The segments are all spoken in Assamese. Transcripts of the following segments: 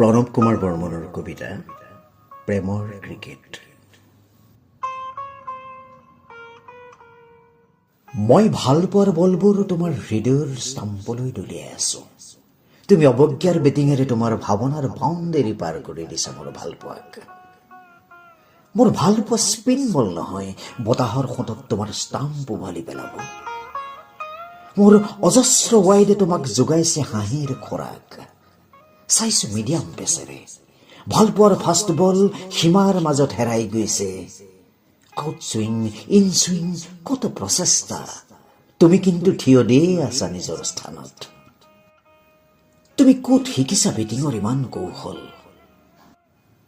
প্ৰণৱ কুমাৰ বৰ্মনৰ কবিতা প্ৰেমৰ ক্ৰিকেট। মই ভাল পোৱাৰ বলবোৰ তোমাৰ হৃদয়ৰ ষ্টাম্পলৈ দলিয়াই আছো। তুমি অৱজ্ঞাৰ বেটিঙেৰে তোমাৰ ভাৱনাৰ বাউণ্ডেৰী পাৰ কৰি দিছা মোৰ ভাল পোৱাক। মোৰ ভাল পোৱা স্পিন বল নহয়, বতাহৰ সোঁতত তোমাৰ ষ্টাম্প উভালি পেলাব। মোৰ অজস্ৰ ৱাইডে তোমাক যোগাইছে হাঁহিৰ খোৰাক। চাইছো মিডিয়াম পেচেৰে ভাল পোৱাৰ ফাষ্ট বল সীমাৰ মাজত হেৰাই গৈছে। আউট চুইং, ইন চুইং, কত প্ৰচেষ্টা, তুমি কিন্তু থিয় দিয়ে আছা নিজৰ স্থানত। তুমি ক'ত শিকিছা বেটিঙৰ ইমান কৌশল?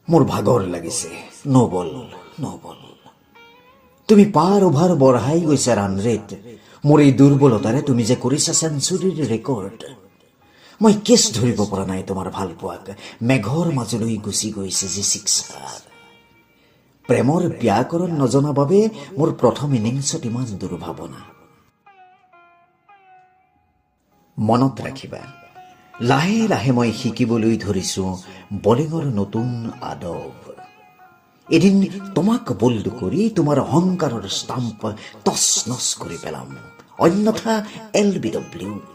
মোৰ ভাগৰ লাগিছে, নবল নবল। তুমি পাৰ অভাৰ বঢ়াই গৈছা ৰান ৰেট। মোৰ এই দুৰ্বলতাৰে তুমি যে কৰিছা চেঞ্চুৰীৰ ৰেকৰ্ড। মই কেছ ধৰিব পৰা নাই তোমাৰ ভাল পোৱাক। মেঘৰ মাজলৈ গুচি গৈছে যি চিক্সাৰ। প্ৰেমৰ ব্যাকৰণ নজনা বাবে মোৰ প্ৰথম ইনিংছত ইমান দুৰ্ভাৱনা। মনত ৰাখিবা, লাহে লাহে মই শিকিবলৈ ধৰিছো বলিঙৰ নতুন আদব। এদিন তোমাক বল্ড কৰি তোমাৰ অহংকাৰৰ ষ্টাম্প টচ নচ কৰি পেলাম, অন্যথা LBW।